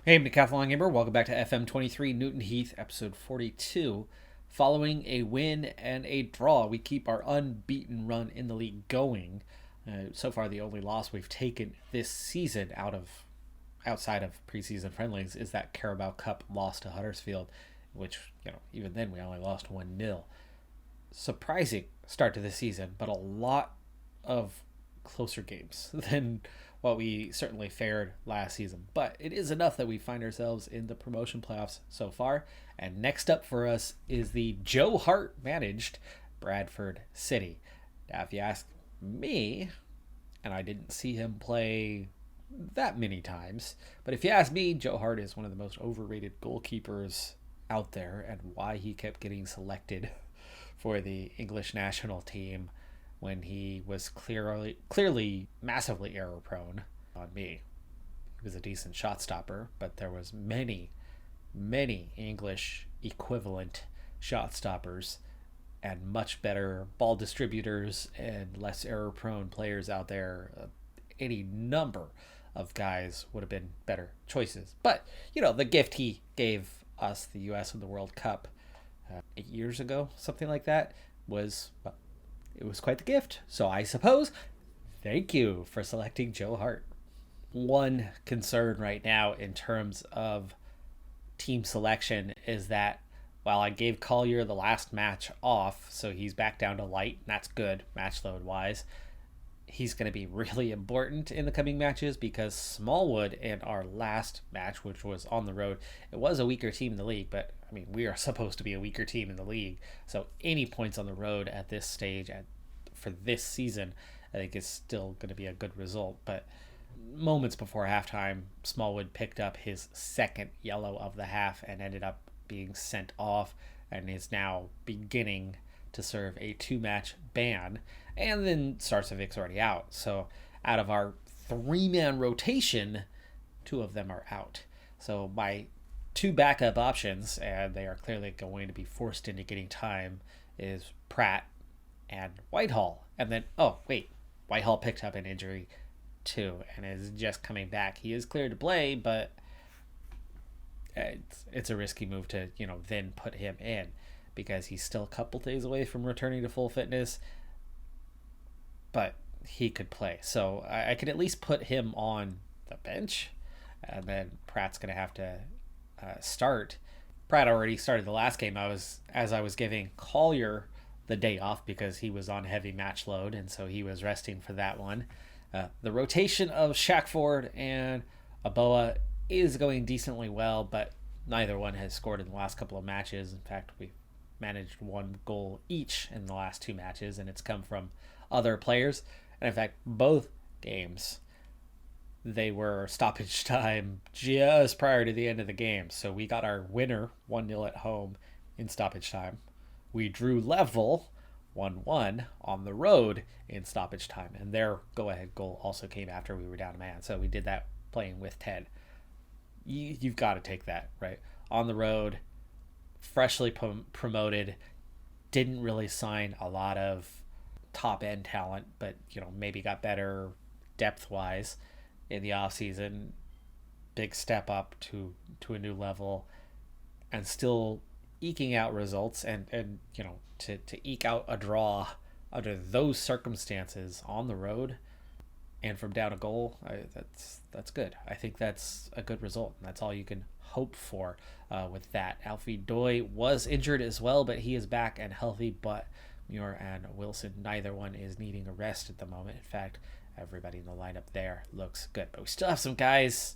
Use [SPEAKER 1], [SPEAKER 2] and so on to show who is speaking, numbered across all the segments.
[SPEAKER 1] Hey, Decathlon Gamer, welcome back to FM23 Newton Heath, episode 42. Following a win and a draw, we keep our unbeaten run in the league going. So far, the only loss we've taken this season outside of preseason friendlies is that Carabao Cup loss to Huddersfield, which, even then we only lost 1-0. Surprising start to the season, but a lot of closer games than what we certainly fared last season. But it is enough that we find ourselves in the promotion playoffs so far. And next up for us is the Joe Hart managed Bradford City. Now, if you ask me, and I didn't see him play that many times, but if you ask me, Joe Hart is one of the most overrated goalkeepers out there, and why he kept getting selected for the English national team when he was clearly massively error prone on me. He was a decent shot stopper, but there was many English equivalent shot stoppers and much better ball distributors and less error prone players out there. Any number of guys would have been better choices. But, the gift he gave us, the US and the World Cup 8 years ago, something like that, it was quite the gift. So I suppose, thank you for selecting Joe Hart. One concern right now in terms of team selection is that while I gave Collier the last match off, so he's back down to light, and that's good match load wise, he's going to be really important in the coming matches because Smallwood in our last match, which was on the road, it was a weaker team in the league, but we are supposed to be a weaker team in the league. So any points on the road at this stage for this season, I think is still going to be a good result. But moments before halftime, Smallwood picked up his second yellow of the half and ended up being sent off and is now beginning to serve a 2-match ban. And then Sarcevic's already out. So out of our 3-man rotation, 2 of them are out. So my 2 backup options, and they are clearly going to be forced into getting time, is Pratt and Whitehall. And then, Whitehall picked up an injury too and is just coming back. He is cleared to play, but it's a risky move to, then put him in because he's still a couple days away from returning to full fitness. But he could play. So I could at least put him on the bench, and then Pratt's going to have to start. Pratt already started the last game. I was giving Collier the day off because he was on heavy match load, and so he was resting for that one. The rotation of Shackford and Aboa is going decently well, but neither one has scored in the last couple of matches. In fact, we've managed 1 goal each in the last 2 matches, and it's come from other players. And in fact, both games, they were stoppage time just prior to the end of the game. So we got our winner 1-0 at home in stoppage time. We drew level 1-1 on the road in stoppage time. And their go-ahead goal also came after we were down a man. So we did that playing with 10. You've got to take that, right? On the road, freshly promoted, didn't really sign a lot of top end talent, but maybe got better depth wise in the off season. Big step up to a new level, and still eking out results and to eke out a draw under those circumstances on the road and from down a goal. That's good. I think that's a good result, and that's all you can hope for with that. Alfie Doy was injured as well, but he is back and healthy. But Muir and Wilson, neither one is needing a rest at the moment. In fact, everybody in the lineup there looks good. But we still have some guys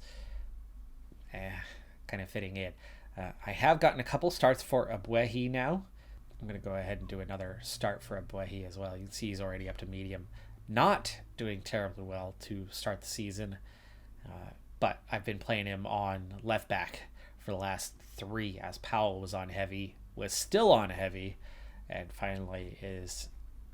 [SPEAKER 1] kind of fitting in. I have gotten a couple starts for Abuehi now. I'm going to go ahead and do another start for Abuehi as well. You can see he's already up to medium. Not doing terribly well to start the season, but I've been playing him on left back for the last 3 as Powell was still on heavy, and finally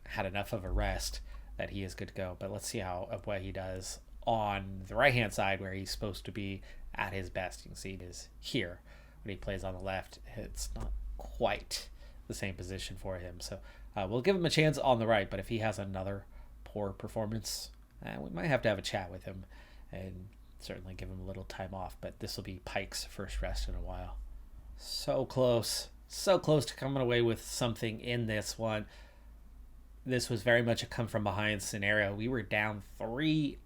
[SPEAKER 1] had enough of a rest that he is good to go. But let's see how Abuehi does on the right hand side where he's supposed to be at his best. You can see it is here. When he plays on the left, it's not quite the same position for him. So we'll give him a chance on the right, but if he has another poor performance, we might have to have a chat with him and certainly give him a little time off, but this will be Pike's first rest in a while. So close to coming away with something in this one. This was very much a come from behind scenario. We were down 3-0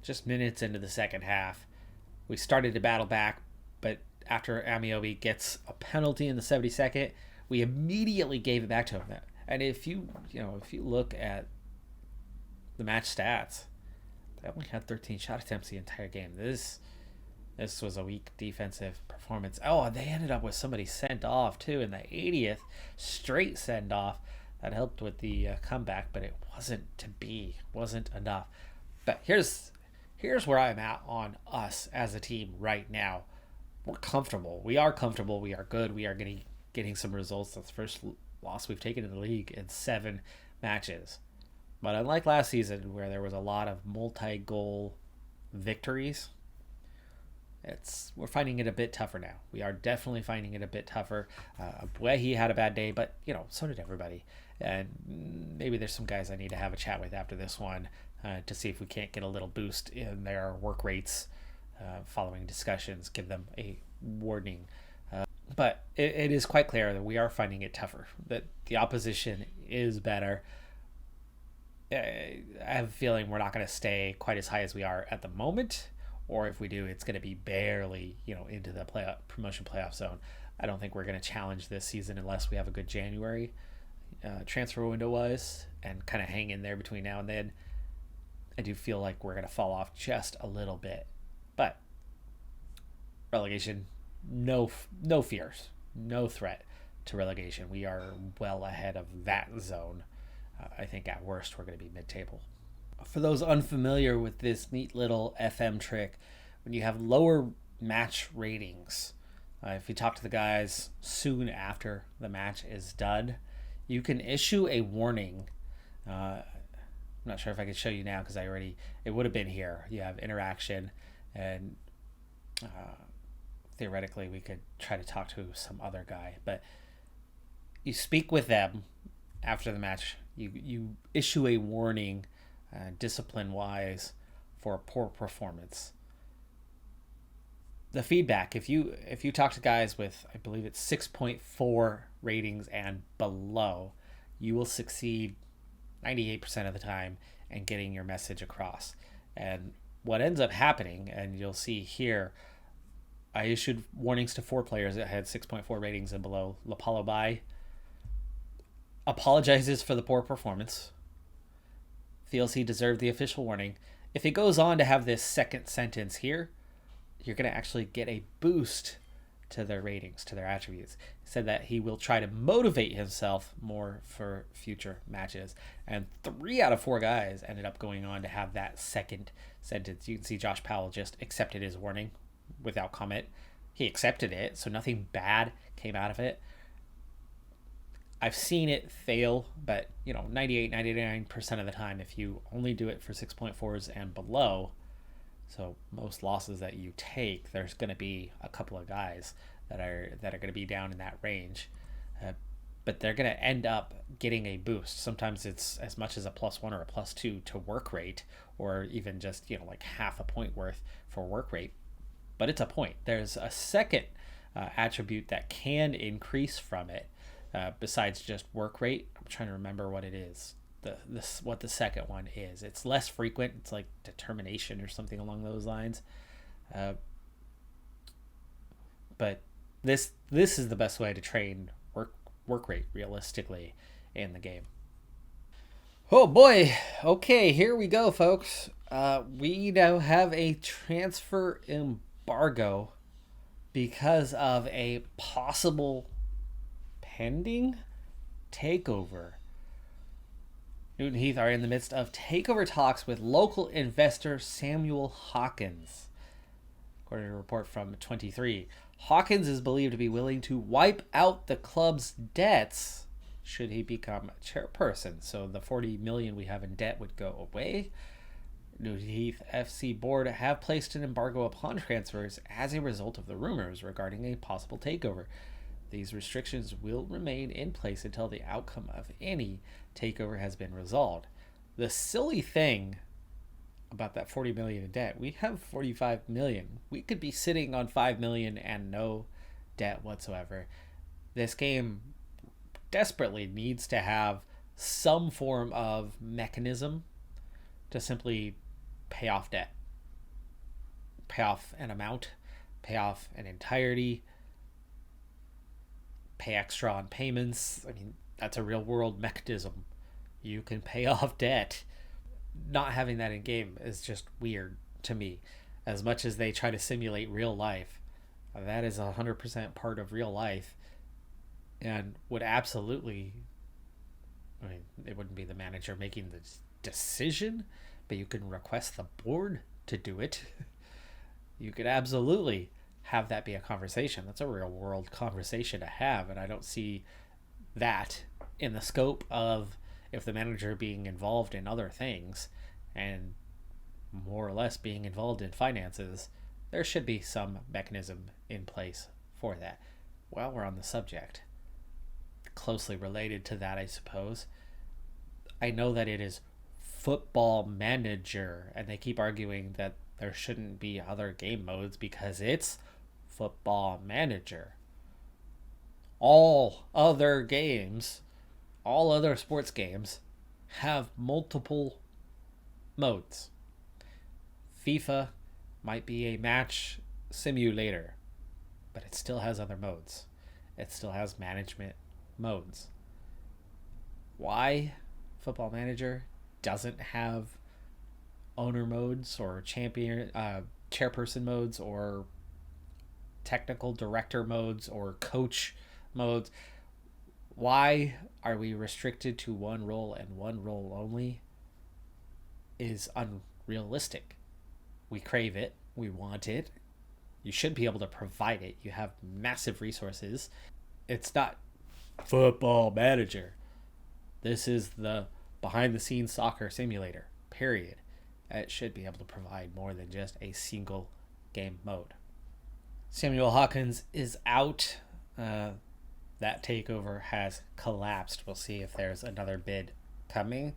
[SPEAKER 1] just minutes into the second half. We started to battle back, but after Amiobi gets a penalty in the 72nd, we immediately gave it back to him. And if you look at the match stats, they only had 13 shot attempts the entire game. This was a weak defensive performance. Oh, they ended up with somebody sent off too in the 80th, straight send off. That helped with the comeback, but it wasn't enough. But here's where I'm at on us as a team right now. We're comfortable. We are comfortable. We are good. We are getting some results. That's the first loss we've taken in the league in 7 matches. But unlike last season, where there was a lot of multi-goal victories, we're finding it a bit tougher now. We are definitely finding it a bit tougher. He had a bad day, but so did everybody. And maybe there's some guys I need to have a chat with after this one to see if we can't get a little boost in their work rates following discussions, give them a warning. But it is quite clear that we are finding it tougher, that the opposition is better. I have a feeling we're not going to stay quite as high as we are at the moment, or if we do, it's going to be barely, into the promotion playoff zone. I don't think we're going to challenge this season unless we have a good January transfer window wise and kind of hang in there between now and then. I do feel like we're going to fall off just a little bit, but relegation, no fears, no threat to relegation. We are well ahead of that zone. I think at worst we're going to be mid-table. For those unfamiliar with this neat little FM trick, when you have lower match ratings, if you talk to the guys soon after the match is done, you can issue a warning. I'm not sure if I could show you now because it would have been here. You have interaction, and theoretically we could try to talk to some other guy, but you speak with them after the match. You issue a warning, discipline-wise, for poor performance. The feedback, if you talk to guys with, I believe it's 6.4 ratings and below, you will succeed 98% of the time in getting your message across. And what ends up happening, and you'll see here, I issued warnings to 4 players that had 6.4 ratings and below. Lapalo Bai apologizes for the poor performance, feels he deserved the official warning. If he goes on to have this second sentence here, you're going to actually get a boost to their ratings, to their attributes. He said that he will try to motivate himself more for future matches. And 3 out of 4 guys ended up going on to have that second sentence. You can see Josh Powell just accepted his warning without comment. He accepted it, so nothing bad came out of it. I've seen it fail, but 99% of the time, if you only do it for 6.4s and below, so most losses that you take, there's going to be a couple of guys that are going to be down in that range, but they're going to end up getting a boost. Sometimes it's as much as a +1 or a +2 to work rate, or even just like half a point worth for work rate. But it's a point. There's a second attribute that can increase from it. Besides just work rate. I'm trying to remember what it is. What the second one is. It's less frequent. It's like determination or something along those lines. But this is the best way to train work rate realistically in the game. Oh boy. Okay, here we go, folks. We now have a transfer embargo because of a possible pending takeover. Newton Heath are in the midst of takeover talks with local investor Samuel Hawkins. According to a report from 23, Hawkins is believed to be willing to wipe out the club's debts should he become chairperson. So the $40 million we have in debt would go away. Newton Heath FC board have placed an embargo upon transfers as a result of the rumors regarding a possible takeover. These restrictions will remain in place until the outcome of any takeover has been resolved. The silly thing about that 40 million in debt. We have 45 million. We could be sitting on 5 million and no debt whatsoever. This game desperately needs to have some form of mechanism to simply pay off debt, pay off an amount, pay off an entirety, pay extra on payments. I mean, that's a real world mechanism. You can pay off debt. Not having that in game is just weird to me. As much as they try to simulate real life, that is 100% part of real life, and would absolutely, I mean, it wouldn't be the manager making the decision, but you can request the board to do it. You could absolutely have that be a conversation. That's a real world conversation to have, and I don't see that in the scope of if the manager being involved in other things and more or less being involved in finances. There should be some mechanism in place for that. While we're on the subject, closely related to that, I suppose, I know that it is Football Manager, and they keep arguing that there shouldn't be other game modes because it's Football Manager. All other games, all other sports games, have multiple modes. FIFA might be a match simulator, but it still has other modes. It still has management modes. Why Football Manager doesn't have owner modes or chairperson modes or technical director modes or coach modes? Why are we restricted to one role and one role only is unrealistic. We crave it. We want it. You should be able to provide it. You have massive resources. It's not Football Manager. This is the behind-the-scenes soccer simulator, period. It should be able to provide more than just a single game mode. Samuel Hawkins is out. That takeover has collapsed. We'll see if there's another bid coming.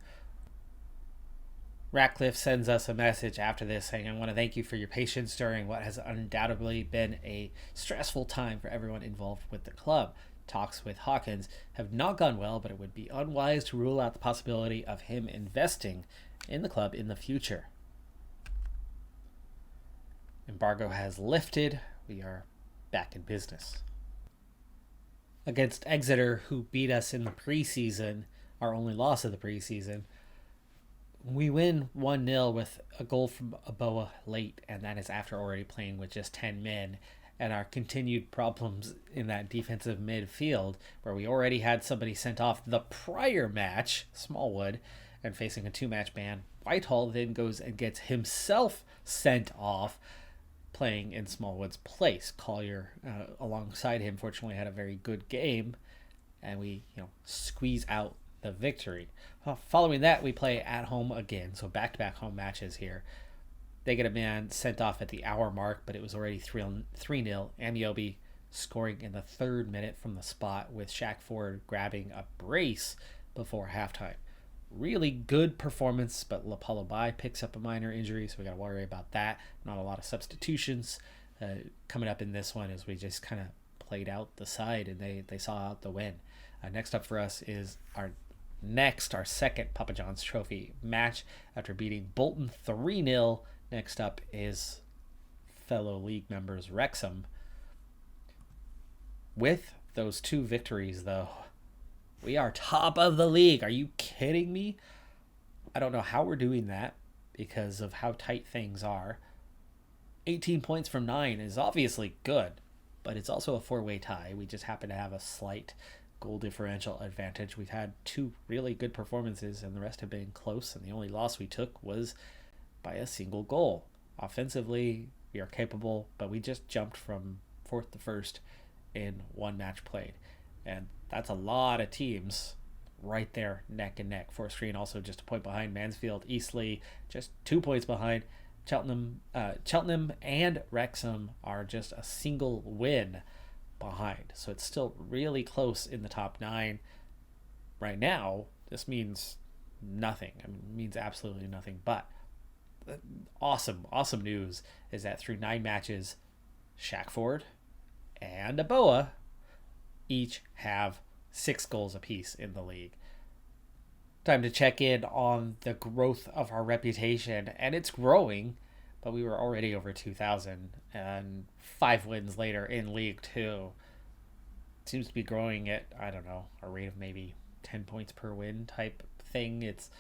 [SPEAKER 1] Ratcliffe sends us a message after this saying, I want to thank you for your patience during what has undoubtedly been a stressful time for everyone involved with the club. Talks with Hawkins have not gone well, but it would be unwise to rule out the possibility of him investing in the club in the future. Embargo has lifted. We are back in business. Against Exeter, who beat us in the preseason, our only loss of the preseason, we win 1-0 with a goal from Aboa late, and that is after already playing with just 10 men. And our continued problems in that defensive midfield, where we already had somebody sent off the prior match, Smallwood, and facing a 2-match ban. Whitehall then goes and gets himself sent off, playing in Smallwood's place. Collier, alongside him, fortunately had a very good game, and we squeeze out the victory. Following that, we play at home again, so back-to-back home matches here. They get a man sent off at the hour mark, but it was already 3-0. Amiobi scoring in the 3rd minute from the spot, with Shaq Ford grabbing a brace before halftime. Really good performance, but Lapalabai picks up a minor injury, so we got to worry about that. Not a lot of substitutions coming up in this one, as we just kind of played out the side and they saw out the win. Next up for us is our second Papa John's Trophy match after beating Bolton 3-0. Next up is fellow league members Wrexham. With those 2 victories, though, we are top of the league. Are you kidding me? I don't know how we're doing that because of how tight things are. 18 points from 9 is obviously good, but it's also a 4-way tie. We just happen to have a slight goal differential advantage. We've had 2 really good performances, and the rest have been close, and the only loss we took was by a single goal. Offensively, we are capable, but we just jumped from 4th to 1st in 1 match played. And that's a lot of teams right there, neck and neck. Forest Green also just a point behind. Mansfield, Eastleigh, just 2 points behind. Cheltenham and Wrexham are just a single win behind. So it's still really close in the top 9. Right now, this means nothing. I mean, it means absolutely nothing. But awesome news is that through 9 matches, Shackford and Aboa each have 6 goals apiece in the league. Time to check in on the growth of our reputation, and it's growing, but we were already over 2,000, and 5 wins later in League 2. It seems to be growing at, I don't know, a rate of maybe 10 points per win type thing. It's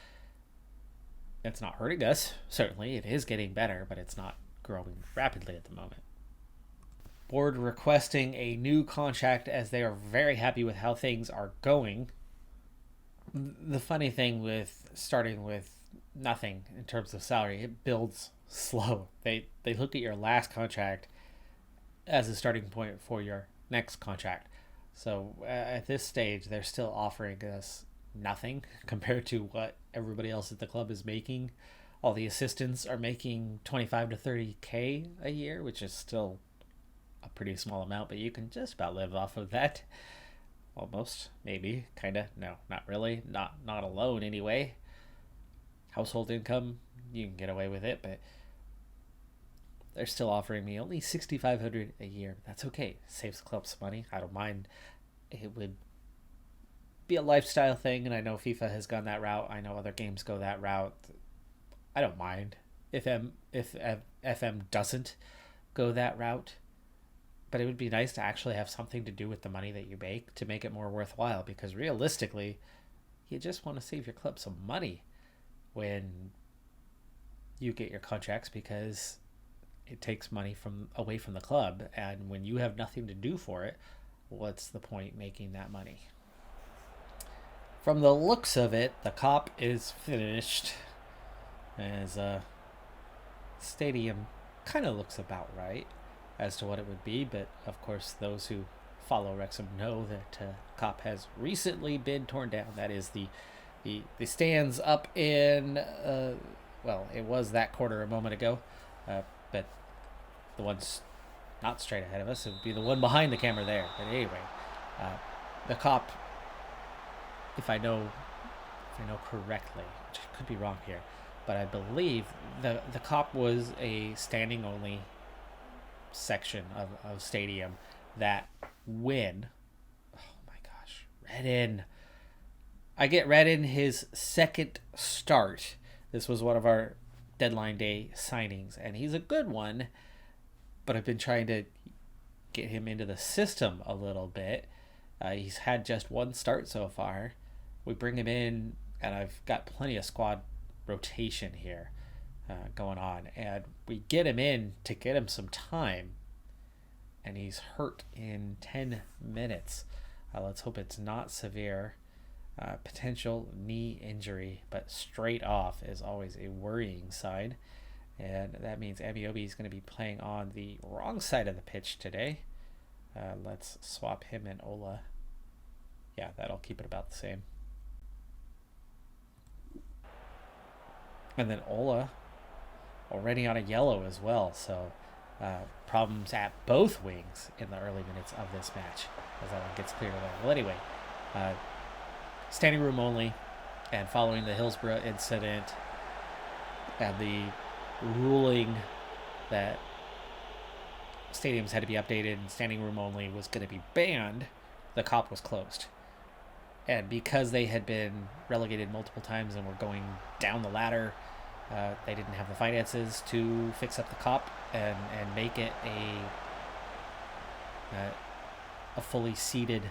[SPEAKER 1] not hurting us, certainly. It is getting better, but it's not growing rapidly at the moment. Board requesting a new contract as they are very happy with how things are going. The funny thing with starting with nothing in terms of salary, it builds slow. They looked at your last contract as a starting point for your next contract. So at this stage, they're still offering us nothing compared to what everybody else at the club is making. All the assistants are making 25 to 30K a year, which is still a pretty small amount, but you can just about live off of that. Almost, maybe, kind of. No, not really. Not alone anyway. Household income, you can get away with it, but they're still offering me only $6,500 a year. That's okay. Saves the club some money. I don't mind. It would be a lifestyle thing, and I know FIFA has gone that route. I know other games go that route. I don't mind if FM doesn't go that route. But it would be nice to actually have something to do with the money that you make to make it more worthwhile, because realistically, you just want to save your club some money when you get your contracts, because it takes money away from the club, and when you have nothing to do for it, what's the point making that money? From the looks of it, the COP is finished, as stadium kind of looks about right as to what it would be, but of course those who follow Wrexham know that COP has recently been torn down. That is the stands up in it was that quarter a moment ago, but the ones not straight ahead of us, it would be the one behind the camera there. But anyway, the COP, if I know correctly, which I could be wrong here, but I believe the COP was a standing only section of stadium that when Redden, I get Redden his second start. This was one of our deadline day signings, and he's a good one, but I've been trying to get him into the system a little bit. He's had just one start so far. We bring him in, and I've got plenty of squad rotation here going on, and we get him in to get him some time, and he's hurt in 10 minutes. Let's hope it's not severe. Potential knee injury, but straight off is always a worrying sign, and that means Amiobi is going to be playing on the wrong side of the pitch today. Let's swap him and Ola. Yeah, that'll keep it about the same. And then Ola already on a yellow as well, so problems at both wings in the early minutes of this match as that one gets cleared away. Well, anyway, standing room only, and following the Hillsborough incident and the ruling that stadiums had to be updated and standing room only was going to be banned, the COP was closed. And because they had been relegated multiple times and were going down the ladder, they didn't have the finances to fix up the COP and make it a fully seated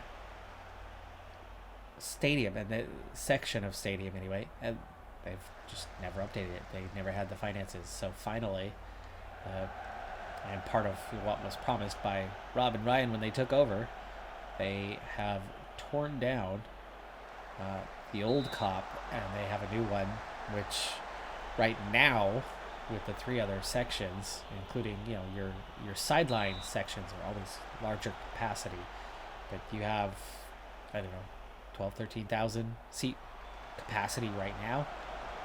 [SPEAKER 1] stadium, and the section of stadium anyway, and they've just never updated it. They never had the finances. So finally, and part of what was promised by Rob and Ryan when they took over, they have torn down the old COP, and they have a new one, which right now, with the 3 other sections, including your sideline sections, are always larger capacity, but you have, I don't know, 12, 13,000 seat capacity right now.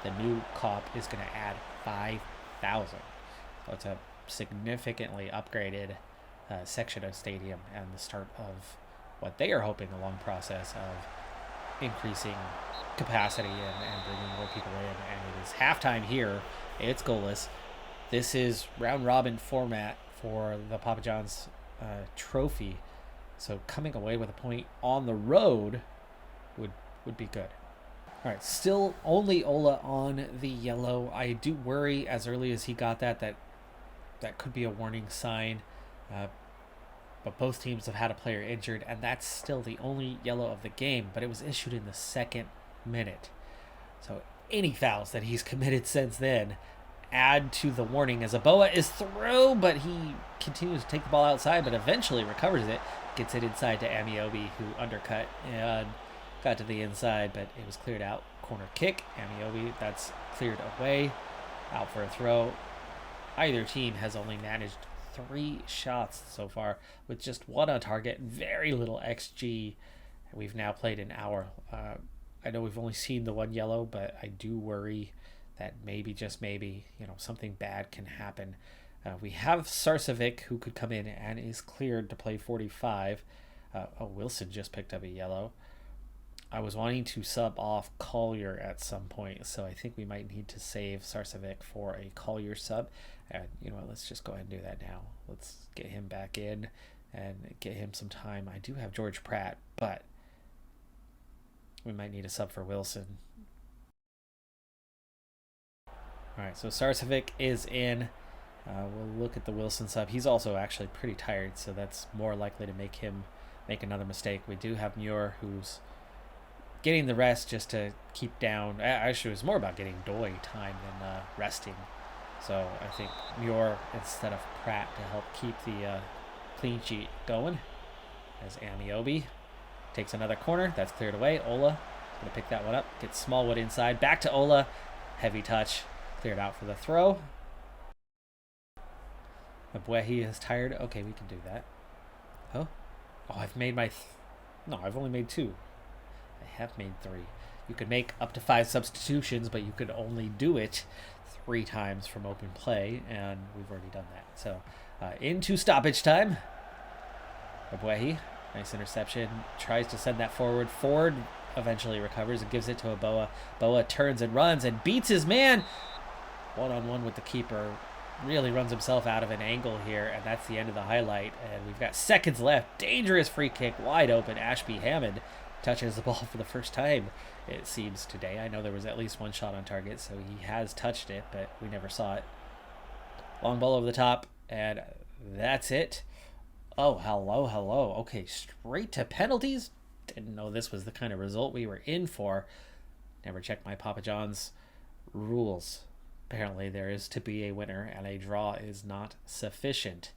[SPEAKER 1] The new COP is going to add 5,000. So it's a significantly upgraded section of stadium, and the start of what they are hoping a long process of increasing capacity and bringing more people in. And it is halftime here It's goalless. This is round robin format for the Papa John's trophy. So coming away with a point on the road would be good. All right, still only Ola on the yellow. I do worry as early as he got that could be a warning sign. But both teams have had a player injured, and that's still the only yellow of the game, but it was issued in the 2nd minute. So any fouls that he's committed since then add to the warning as Aboa is through, but he continues to take the ball outside, but eventually recovers it, gets it inside to Amiobi, who undercut and got to the inside, but it was cleared out. Corner kick, Amiobi, that's cleared away, out for a throw. Either team has only managed 3 shots so far with just 1 on target, very little XG. We've now played an hour. I know we've only seen the 1 yellow, but I do worry that maybe, just maybe, something bad can happen. We have Sarcevic, who could come in and is cleared to play 45. Wilson just picked up a yellow. I was wanting to sub off Collier at some point, so I think we might need to save Sarcevic for a Collier sub. And let's just go ahead and do that now. Let's get him back in and get him some time. I do have George Pratt, but we might need a sub for Wilson. All right, so Sarcevic is in. We'll look at the Wilson sub. He's also actually pretty tired, so that's more likely to make him make another mistake. We do have Muir, who's getting the rest just to keep down. Actually, it was more about getting Doi time than resting. So I think Muir instead of Pratt to help keep the clean sheet going. As Amiobi takes another corner. That's cleared away. Ola going to pick that one up. Gets Smallwood inside. Back to Ola. Heavy touch. Cleared out for the throw. Mabuehi is tired. Okay, we can do that. Oh, I've made my... No, I've only made 2. I have made 3. You could make up to 5 substitutions, but you could only do it 3 times from open play, and we've already done that. So into stoppage time. Mabuehi, nice interception. Tries to send that forward. Ford eventually recovers and gives it to Aboa. Boa turns and runs and beats his man. One-on-one with the keeper. Really runs himself out of an angle here, and that's the end of the highlight. And we've got seconds left. Dangerous free kick, wide open. Ashby Hammond touches the ball for the first time, it seems, today. I know there was at least 1 shot on target, so he has touched it, but we never saw it. Long ball over the top, and that's it. Oh, hello. Okay, straight to penalties. Didn't know this was the kind of result we were in for. Never checked my Papa John's rules. Apparently there is to be a winner, and a draw is not sufficient.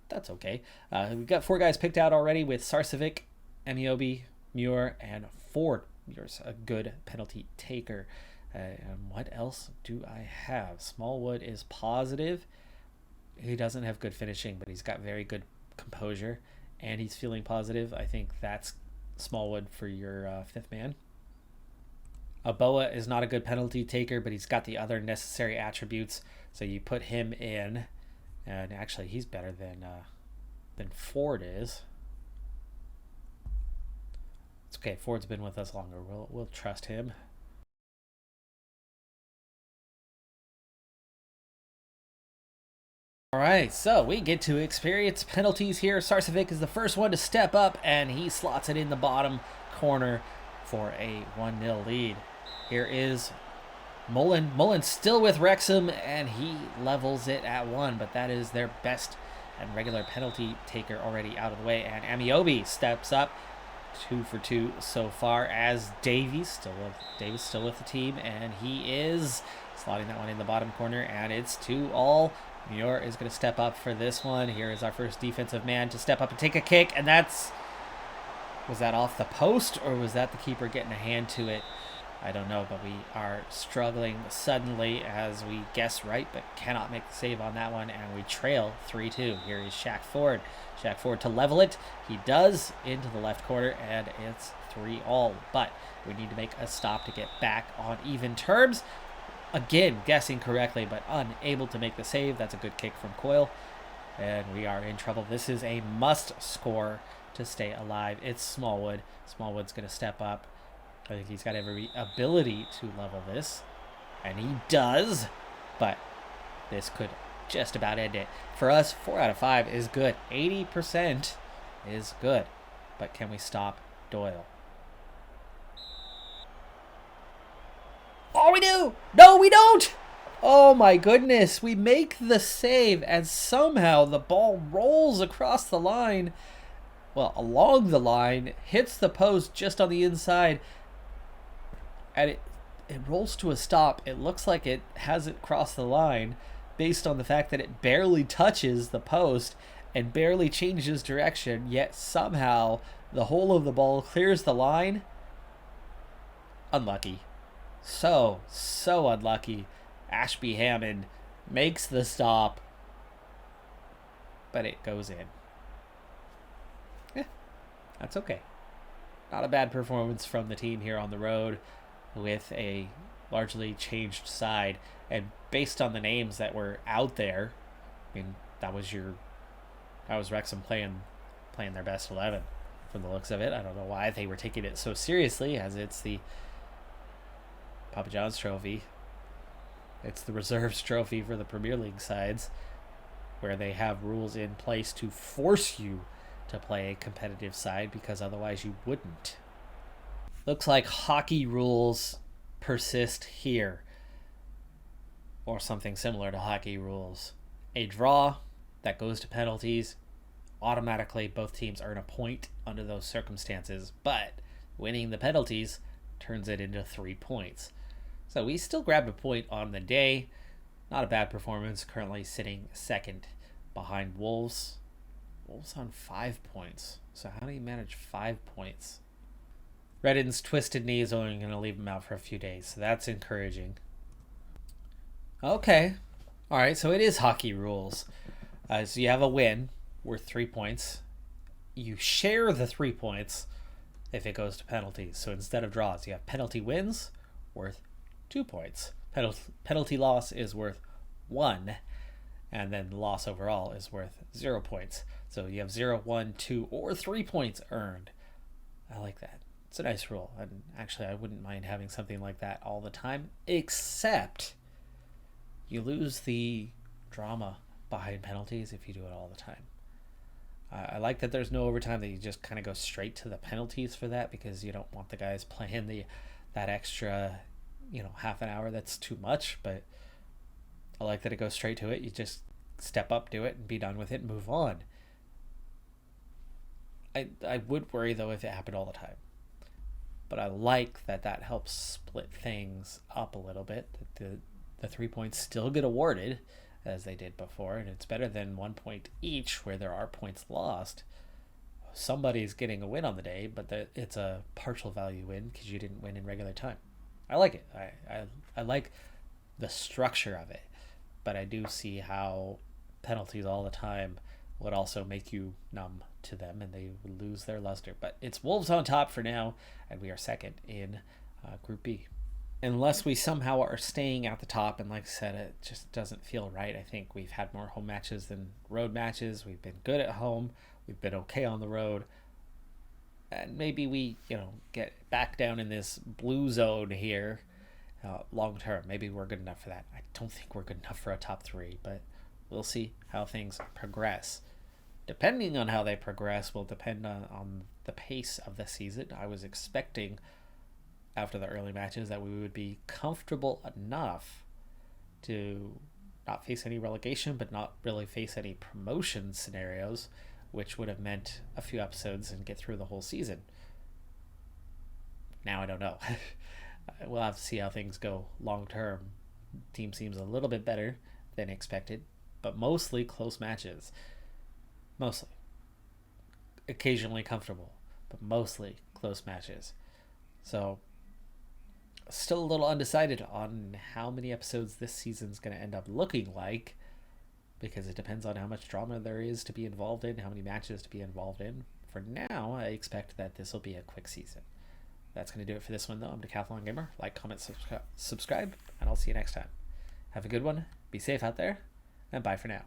[SPEAKER 1] That's okay. We've got 4 guys picked out already with Sarcevic, Amiobi, Muir, and Ford. Muir's a good penalty taker. And what else do I have? Smallwood is positive. He doesn't have good finishing, but he's got very good composure, and he's feeling positive. I think that's Smallwood for your 5th man. Aboa is not a good penalty taker, but he's got the other necessary attributes, so you put him in, and actually he's better than Ford is. It's okay. Ford's been with us longer. We'll trust him. All right, so we get to experience penalties here. Sarcevic is the first one to step up, and he slots it in the bottom corner for a 1-0 lead. Here is Mullen. Mullen's still with Wrexham, and he levels it at 1, but that is their best and regular penalty taker already out of the way. And Amiobi steps up, 2 for 2 so far, as Davies still with the team, and he is slotting that one in the bottom corner, and it's 2-2. Muir is going to step up for this one. Here is our first defensive man to step up and take a kick, and was that off the post, or was that the keeper getting a hand to it? I don't know, but we are struggling suddenly as we guess right, but cannot make the save on that one, and we trail 3-2. Here is Shaq Ford. Shaq Ford to level it. He does, into the left corner, and it's 3-3. But we need to make a stop to get back on even terms. Again, guessing correctly, but unable to make the save. That's a good kick from Coyle, and we are in trouble. This is a must score to stay alive. It's Smallwood. Smallwood's going to step up. I think he's got every ability to level this, and he does. but this could just about end it. For us, 4 out of 5 is good. 80% is good. But can we stop Doyle? Oh, we do! No, we don't! Oh my goodness. We make the save and somehow the ball rolls across the line. Well, along the line, hits the post just on the inside. And it rolls to a stop. It looks like it hasn't crossed the line based on the fact that it barely touches the post and barely changes direction, yet somehow the whole of the ball clears the line. Unlucky. So unlucky. Ashby Hammond makes the stop, but it goes in. That's okay. Not a bad performance from the team here on the road with a largely changed side. And based on the names that were out there, I mean, that was Wrexham playing their best 11 from the looks of it. I don't know why they were taking it so seriously, as it's the Papa John's trophy. It's the reserves trophy for the Premier League sides, where they have rules in place to force you to play a competitive side because otherwise you wouldn't. Looks like hockey rules persist here, or something similar to hockey rules. A draw that goes to penalties, automatically both teams earn a point under those circumstances, but winning the penalties turns it into 3 points. So we still grabbed a point on the day. Not a bad performance, currently sitting second behind Wolves. Wolves on 5 points. So how do you manage 5 points? Redden's twisted knee is only going to leave him out for a few days, so that's encouraging. Okay. All right, so it is hockey rules. So you have a win worth 3 points. You share the 3 points if it goes to penalties. So instead of draws, you have penalty wins worth 2 points. Penalty loss is worth 1. And then loss overall is worth 0 points. So you have 0, 1, 2, or 3 points earned. I like that. It's a nice rule. And actually, I wouldn't mind having something like that all the time, except you lose the drama behind penalties if you do it all the time. I like that there's no overtime, that you just kind of go straight to the penalties for that, because you don't want the guys playing that extra, half an hour. That's too much, but I like that it goes straight to it. You just step up, do it, and be done with it and move on. I would worry, though, if it happened all the time. But I like that helps split things up a little bit. That the 3 points still get awarded, as they did before, and it's better than 1 point each where there are points lost. Somebody's getting a win on the day, but it's a partial value win because you didn't win in regular time. I like it. I like the structure of it, but I do see how penalties all the time would also make you numb to them and they would lose their luster. But it's Wolves on top for now, and we are second in Group B. Unless we somehow are staying at the top, and like I said, it just doesn't feel right. I think we've had more home matches than road matches. We've been good at home. We've been okay on the road. And maybe we, get back down in this blue zone here long term. Maybe we're good enough for that. I don't think we're good enough for a top 3, but we'll see how things progress. Depending on how they progress will depend on the pace of the season. I was expecting after the early matches that we would be comfortable enough to not face any relegation, but not really face any promotion scenarios, which would have meant a few episodes and get through the whole season. Now I don't know. We'll have to see how things go long term. Team seems a little bit better than expected, but mostly close matches. Mostly. Occasionally comfortable, but mostly close matches. So still a little undecided on how many episodes this season's going to end up looking like, because it depends on how much drama there is to be involved in, how many matches to be involved in. For now, I expect that this will be a quick season. That's going to do it for this one, though. I'm Decathlon Gamer. Like, comment, subscribe, and I'll see you next time. Have a good one. Be safe out there, and bye for now.